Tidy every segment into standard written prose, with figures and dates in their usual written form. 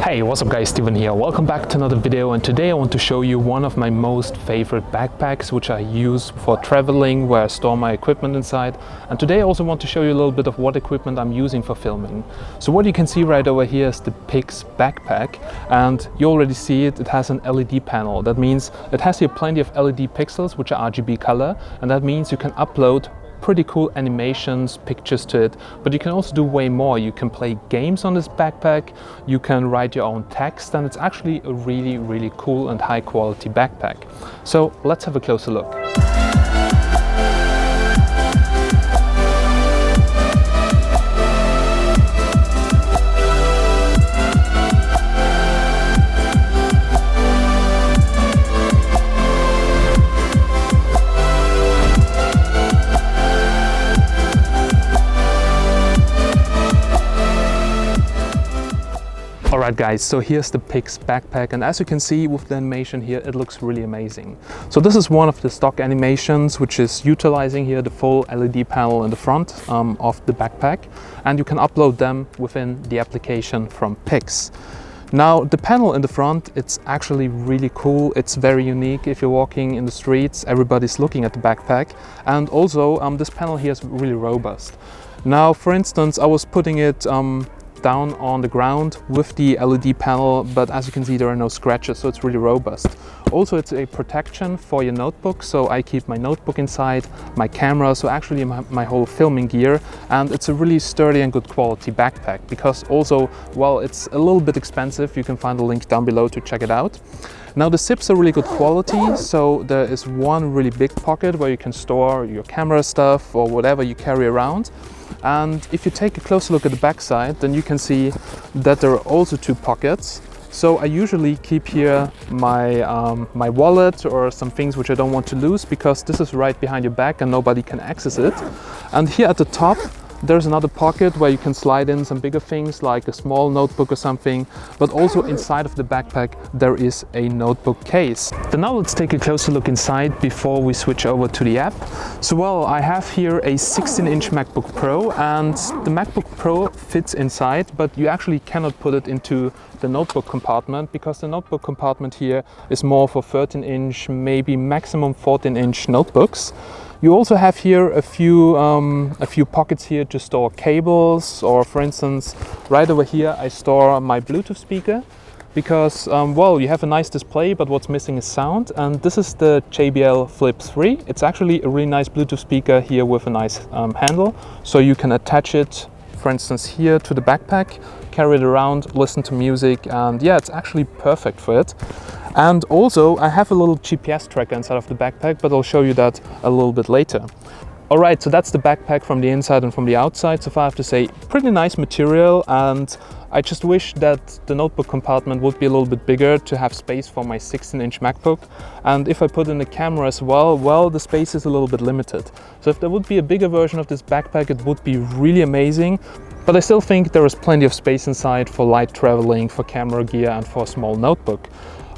Hey, what's up guys, Steven here. Welcome back to another video, and today I want to show you one of my most favorite backpacks which I use for traveling, where I store my equipment inside. And today I also want to show you a little bit of what equipment I'm using for filming. So what you can see right over here is the PIX backpack, and you already see it has an LED panel. That means it has here plenty of LED pixels which are RGB color, and that means you can upload pretty cool animations, pictures to it, but you can also do way more. You can play games on this backpack, you can write your own text, and it's actually a really cool and high quality backpack. So let's have a closer look. Alright guys, so here's the PIX backpack, and as you can see with the animation here, it looks really amazing. So this is one of the stock animations which is utilizing here the full LED panel in the front of the backpack, and you can upload them within the application from PIX. Now the panel in the front, it's actually really cool. It's very unique. If you're walking in the streets, everybody's looking at the backpack, and also this panel here is really robust. Now for instance, I was putting it down on the ground with the LED panel, but as you can see there are no scratches, so it's really robust. Also it's a protection for your notebook, so I keep my notebook inside, my camera, so actually my whole filming gear, and it's a really sturdy and good quality backpack because also, well, it's a little bit expensive. You can find a link down below to check it out. Now the zips are really good quality, so there is one really big pocket where you can store your camera stuff or whatever you carry around. And if you take a closer look at the back side, then you can see that there are also two pockets. So I usually keep here my wallet or some things which I don't want to lose, because this is right behind your back and nobody can access it. And here at the top there's another pocket where you can slide in some bigger things like a small notebook or something, but also inside of the backpack there is a notebook case. Then now let's take a closer look inside before we switch over to the app. So well, I have here a 16-inch MacBook Pro, and the MacBook Pro fits inside, but you actually cannot put it into the notebook compartment because the notebook compartment here is more for 13-inch, maybe maximum 14-inch notebooks. You also have here a few pockets here to store cables, or for instance, right over here I store my Bluetooth speaker because, well, you have a nice display, but what's missing is sound, and this is the JBL Flip 3. It's actually a really nice Bluetooth speaker here with a nice handle, so you can attach it, for instance, here to the backpack, carry it around, listen to music, and yeah, it's actually perfect for it. And also I have a little GPS tracker inside of the backpack, but I'll show you that a little bit later. Alright, so that's the backpack from the inside and from the outside. So far I have to say, pretty nice material, and I just wish that the notebook compartment would be a little bit bigger to have space for my 16-inch MacBook. And if I put in the camera as well, the space is a little bit limited. So if there would be a bigger version of this backpack, it would be really amazing. But I still think there is plenty of space inside for light traveling, for camera gear, and for a small notebook.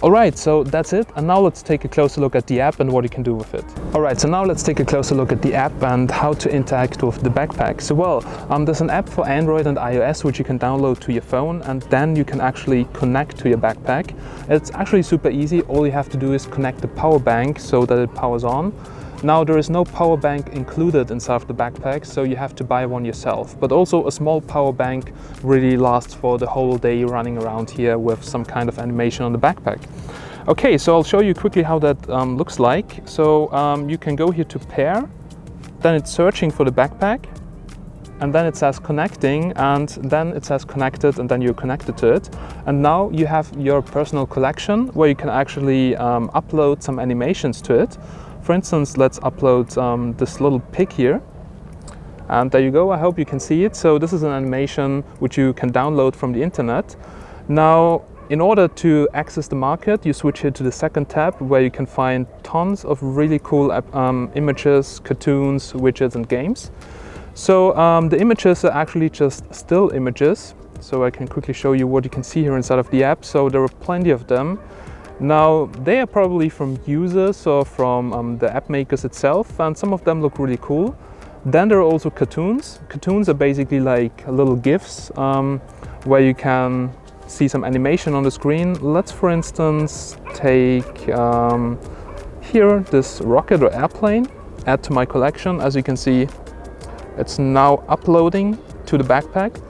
Alright, so that's it, and now let's take a closer look at the app and what you can do with it. Alright, so now let's take a closer look at the app and how to interact with the backpack. So well, there's an app for Android and iOS which you can download to your phone, and then you can actually connect to your backpack. It's actually super easy. All you have to do is connect the power bank so that it powers on. Now there is no power bank included inside of the backpack, so you have to buy one yourself. But also a small power bank really lasts for the whole day running around here with some kind of animation on the backpack. Okay, so I'll show you quickly how that looks like. So you can go here to pair, then it's searching for the backpack, and then it says connecting, and then it says connected, and then you're connected to it. And now you have your personal collection where you can actually upload some animations to it. For instance, let's upload this little pig here, and there you go. I hope you can see it. So this is an animation which you can download from the internet. Now, in order to access the market, you switch here to the second tab where you can find tons of really cool images, cartoons, widgets, and games. So the images are actually just still images. So I can quickly show you what you can see here inside of the app. So there are plenty of them. Now, they are probably from users or from the app makers itself, and some of them look really cool. Then there are also cartoons. Cartoons are basically like little GIFs where you can see some animation on the screen. Let's for instance take here this rocket or airplane, add to my collection. As you can see, it's now uploading to the backpack.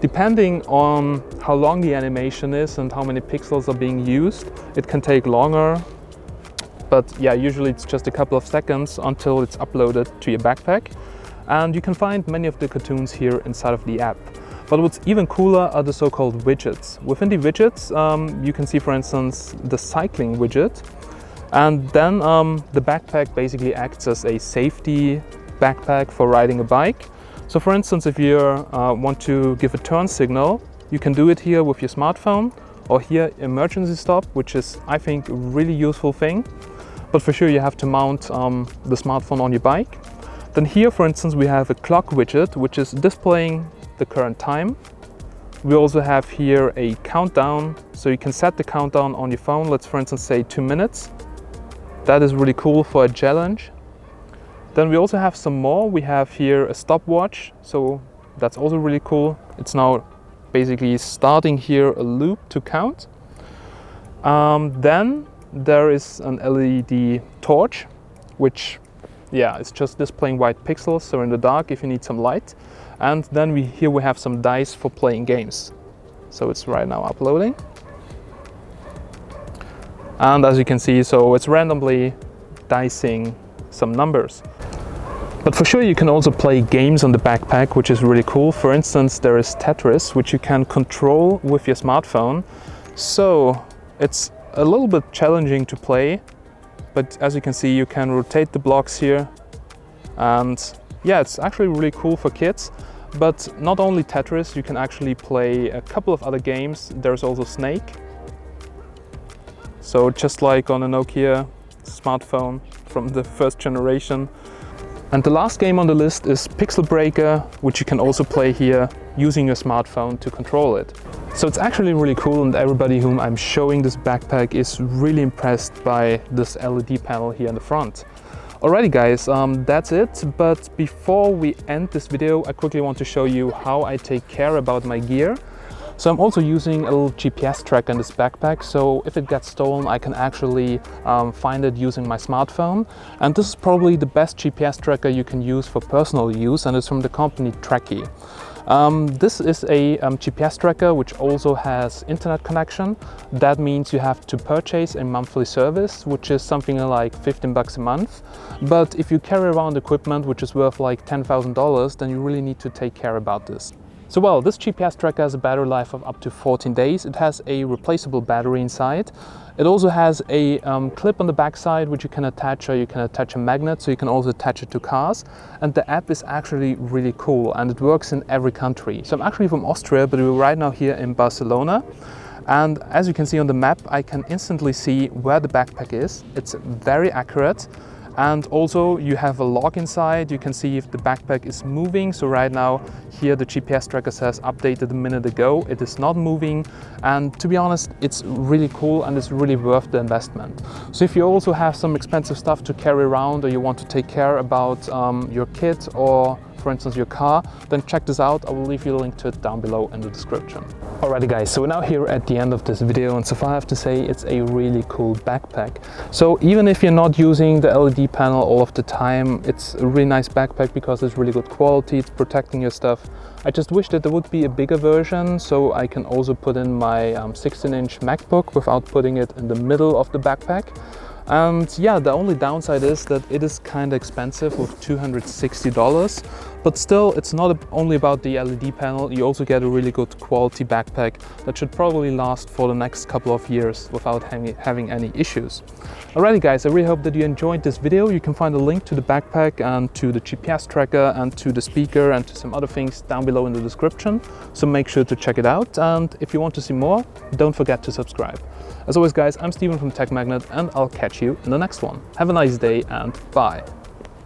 Depending on how long the animation is and how many pixels are being used, it can take longer. But yeah, usually it's just a couple of seconds until it's uploaded to your backpack. And you can find many of the cartoons here inside of the app. But what's even cooler are the so-called widgets. Within the widgets, you can see, for instance, the cycling widget. And then the backpack basically acts as a safety backpack for riding a bike. So for instance, if you want to give a turn signal, you can do it here with your smartphone, or here emergency stop, which is, I think, a really useful thing. But for sure you have to mount the smartphone on your bike. Then here, for instance, we have a clock widget, which is displaying the current time. We also have here a countdown, so you can set the countdown on your phone. Let's for instance say 2 minutes. That is really cool for a challenge. Then we also have some more. We have here a stopwatch, so that's also really cool. It's now basically starting here a loop to count. Then there is an LED torch, which is just displaying white pixels, so in the dark if you need some light. And then here we have some dice for playing games. So it's right now uploading. And as you can see, so it's randomly dicing some numbers. But for sure you can also play games on the backpack, which is really cool. For instance, there is Tetris, which you can control with your smartphone. So it's a little bit challenging to play, but as you can see, you can rotate the blocks here. And yeah, it's actually really cool for kids. But not only Tetris, you can actually play a couple of other games. There's also Snake. So just like on a Nokia smartphone from the first generation. And the last game on the list is Pixel Breaker, which you can also play here using your smartphone to control it. So it's actually really cool, and everybody whom I'm showing this backpack is really impressed by this LED panel here in the front. Alrighty guys, that's it. But before we end this video, I quickly want to show you how I take care about my gear. So I'm also using a little GPS tracker in this backpack, so if it gets stolen I can actually find it using my smartphone. And this is probably the best GPS tracker you can use for personal use, and it's from the company Tracky. This is a GPS tracker which also has internet connection. That means you have to purchase a monthly service, which is something like 15 bucks a month. But if you carry around equipment which is worth like $10,000, then you really need to take care about this. So well, this GPS tracker has a battery life of up to 14 days. It has a replaceable battery inside. It also has a clip on the back side which you can attach, or you can attach a magnet, so you can also attach it to cars. And the app is actually really cool, and it works in every country. So I'm actually from Austria, but we're right now here in Barcelona. And as you can see on the map, I can instantly see where the backpack is. It's very accurate. And also you have a log inside. You can see if the backpack is moving. So right now here the GPS tracker says updated a minute ago. It is not moving, and to be honest, it's really cool and it's really worth the investment. So if you also have some expensive stuff to carry around, or you want to take care about your kit or for instance your car, then check this out. I will leave you a link to it down below in the description. Alrighty guys, so we're now here at the end of this video, and so far I have to say it's a really cool backpack. So even if you're not using the LED panel all of the time, it's a really nice backpack because it's really good quality, it's protecting your stuff. I just wish that there would be a bigger version, so I can also put in my 16-inch MacBook without putting it in the middle of the backpack. And yeah, the only downside is that it is kind of expensive with $260, but still it's not only about the LED panel. You also get a really good quality backpack that should probably last for the next couple of years without having any issues. Alrighty guys, I really hope that you enjoyed this video. You can find a link to the backpack and to the GPS tracker and to the speaker and to some other things down below in the description, so make sure to check it out. And if you want to see more, don't forget to subscribe. As always guys, I'm Steven from Tech Magnet, and I'll catch you in the next one. Have a nice day and bye.